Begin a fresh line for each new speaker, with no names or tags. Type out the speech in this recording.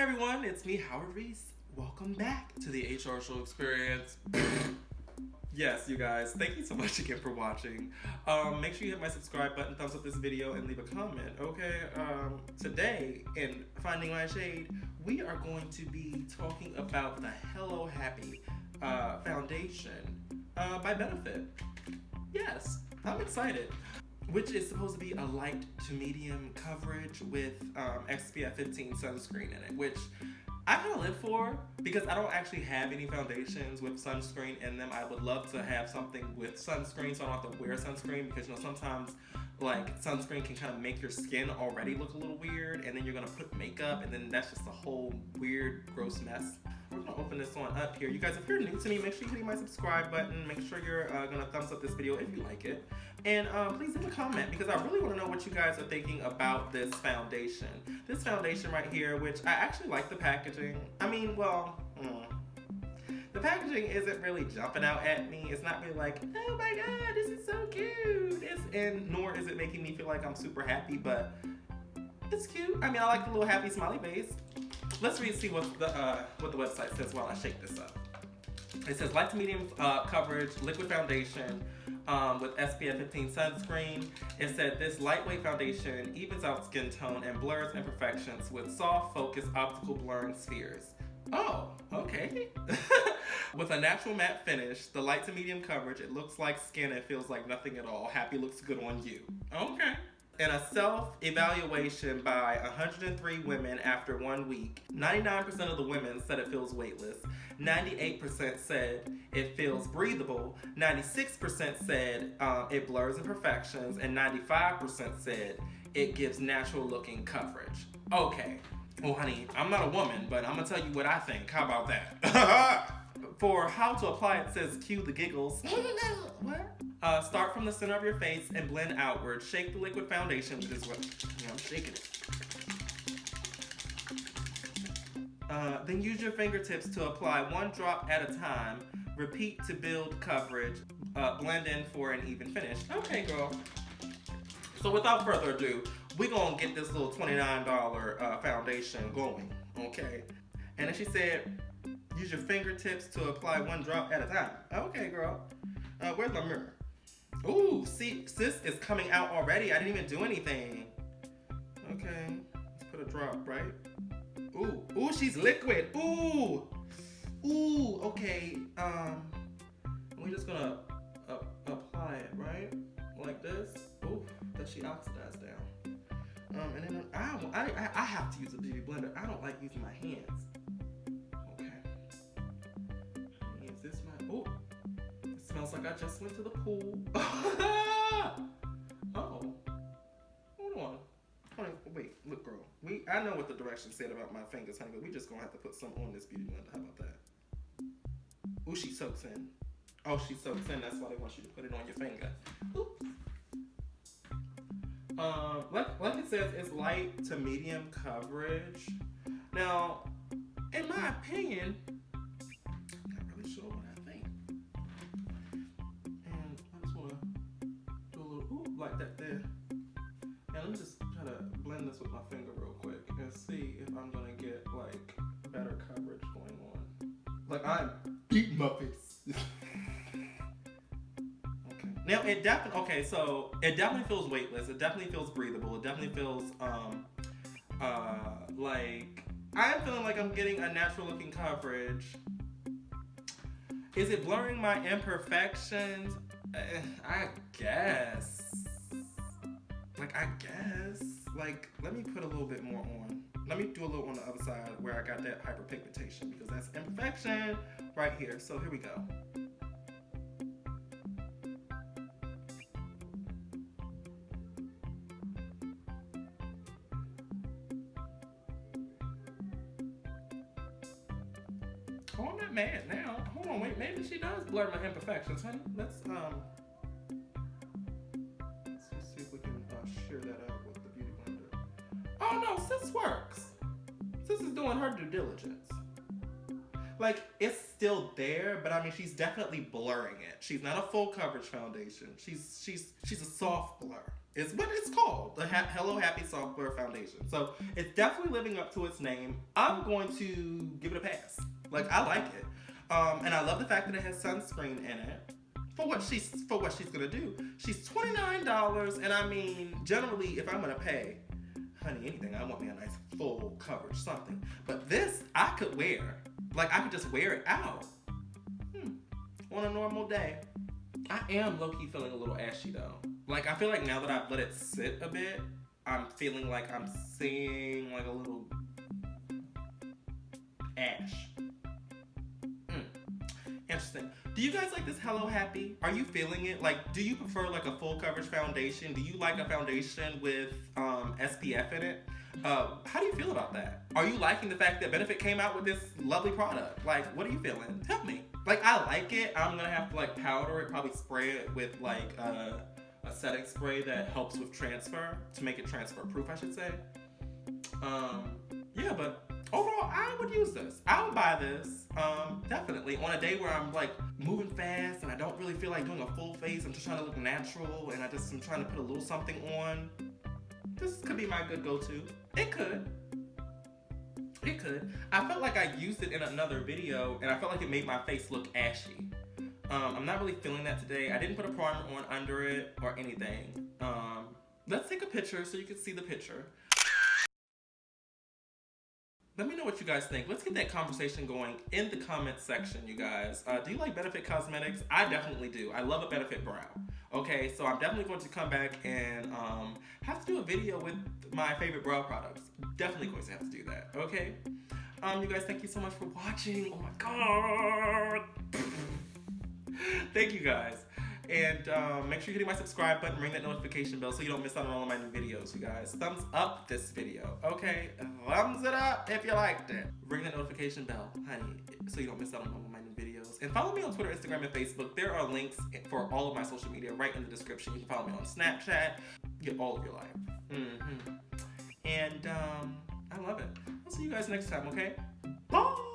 Hey everyone, it's me, Howard Reese. Welcome back to the HR Show Experience. Yes, you guys, thank you so much again for watching. Make sure you hit my subscribe button, thumbs up this video, and leave a comment, okay? Today, in Finding My Shade, we are going to be talking about the Hello Happy Foundation by Benefit. Yes, I'm excited. Which is supposed to be a light to medium coverage with SPF 15 sunscreen in it, which I kind of live for because I don't actually have any foundations with sunscreen in them. I would love to have something with sunscreen so I don't have to wear sunscreen because, you know, sometimes like sunscreen can kind of make your skin already look a little weird, and then you're gonna put makeup, and then that's just a whole weird, gross mess. We're gonna open this one up here. You guys, if you're new to me, make sure you hit my subscribe button. Make sure you're gonna thumbs up this video if you like it. And please leave a comment because I really wanna know what you guys are thinking about this foundation. This foundation right here, which I actually like the packaging. I mean, well, the packaging isn't really jumping out at me. It's not really like, oh my god, this is so cute. And nor is it making me feel like I'm super happy, but it's cute. I mean, I like the little happy smiley face. Let's see what the website says while I shake this up. It says light to medium coverage, liquid foundation with SPF 15 sunscreen. It said this lightweight foundation evens out skin tone and blurs imperfections with soft, focused optical blurring spheres. Oh, okay. With a natural matte finish, the light to medium coverage, it looks like skin and feels like nothing at all. Happy looks good on you. Okay. In a self-evaluation by 103 women after 1 week, 99% of the women said it feels weightless, 98% said it feels breathable, 96% said it blurs imperfections, and 95% said it gives natural looking coverage. Okay, well honey, I'm not a woman, but I'm gonna tell you what I think. How about that? For how to apply, it says cue the giggles. What? Start from the center of your face and blend outward. Shake the liquid foundation, which is what, I'm shaking it. Then use your fingertips to apply 1 drop at a time. Repeat to build coverage. Blend in for an even finish. Okay, girl. So without further ado, we're gonna get this little $29 foundation going, okay? And then she said, use your fingertips to apply 1 drop at a time. Okay, girl. Where's my mirror? Ooh, see, sis is coming out already. I didn't even do anything. Okay, let's put a drop, right? Ooh, she's liquid. Ooh, okay. We're just gonna apply it, right? Like this. Ooh, does she oxidize down? And then I have to use a beauty blender. I don't like using my hands. Smells like I just went to the pool. Oh, hold on. Honey, wait, look, girl. I know what the directions said about my fingers, honey, but we just gonna have to put some on this beauty blender. How about that? Ooh, she soaks in. Oh, she soaks in. That's why they want you to put it on your finger. Oops. Like it says, it's light to medium coverage. Now, in my opinion, like that there. And let me just try to blend this with my finger real quick and see if I'm gonna get like better coverage going on. Like I'm beating my face. Okay. Now it definitely so it definitely feels weightless. It definitely feels breathable. It definitely feels like I'm feeling like I'm getting a natural looking coverage. Is it blurring my imperfections? I guess. Like, let me put a little bit more on. Let me do a little on the other side where I got that hyperpigmentation because that's imperfection right here. So here we go. Oh, I'm not mad now. Hold on, wait, maybe she does blur my imperfections, honey. Let's see if we can share that out with the beauty blender. Oh no, sis works. Sis is doing her due diligence. Like, it's still there, but I mean, she's definitely blurring it. She's not a full coverage foundation. She's a soft blur. is what it's called, the Hello Happy Soft Blur Foundation. So it's definitely living up to its name. I'm going to give it a pass. Like, I like it. And I love the fact that it has sunscreen in it. For what she's gonna do. She's $29, and I mean, generally, if I'm gonna pay, honey, anything, I want me a nice full coverage something. But this, I could wear. Like, I could just wear it out. On a normal day. I am low-key feeling a little ashy, though. Like, I feel like now that I've let it sit a bit, I'm feeling like I'm seeing, like, a little ash. Interesting. Do you guys like this Hello Happy? Are you feeling it? Like, do you prefer like a full coverage foundation? Do you like a foundation with SPF in it? How do you feel about that? Are you liking the fact that Benefit came out with this lovely product? Like, what are you feeling? Tell me. Like, I like it. I'm gonna have to like powder it, probably spray it with like a setting spray that helps with transfer, to make it transfer proof, I should say. Yeah, but overall, I would use this. I would buy this, definitely. On a day where I'm like moving fast and I don't really feel like doing a full face, I'm just trying to look natural and I'm trying to put a little something on. This could be my good go-to. It could. It could. I felt like I used it in another video and I felt like it made my face look ashy. I'm not really feeling that today. I didn't put a primer on under it or anything. Let's take a picture so you can see the picture. Let me know what you guys think. Let's get that conversation going in the comments section, you guys. Do you like Benefit Cosmetics? I definitely do. I love a Benefit brow. Okay, so I'm definitely going to come back and have to do a video with my favorite brow products. Definitely going to have to do that, okay? You guys, thank you so much for watching. Oh my God. Thank you guys. And make sure you're hitting my subscribe button, ring that notification bell so you don't miss out on all of my new videos, you guys. Thumbs up this video, okay? Thumbs it up if you liked it. Ring that notification bell, honey, so you don't miss out on all of my new videos. And follow me on Twitter, Instagram, and Facebook. There are links for all of my social media right in the description. You can follow me on Snapchat. Get all of your life. And I love it. I'll see you guys next time, okay? Bye!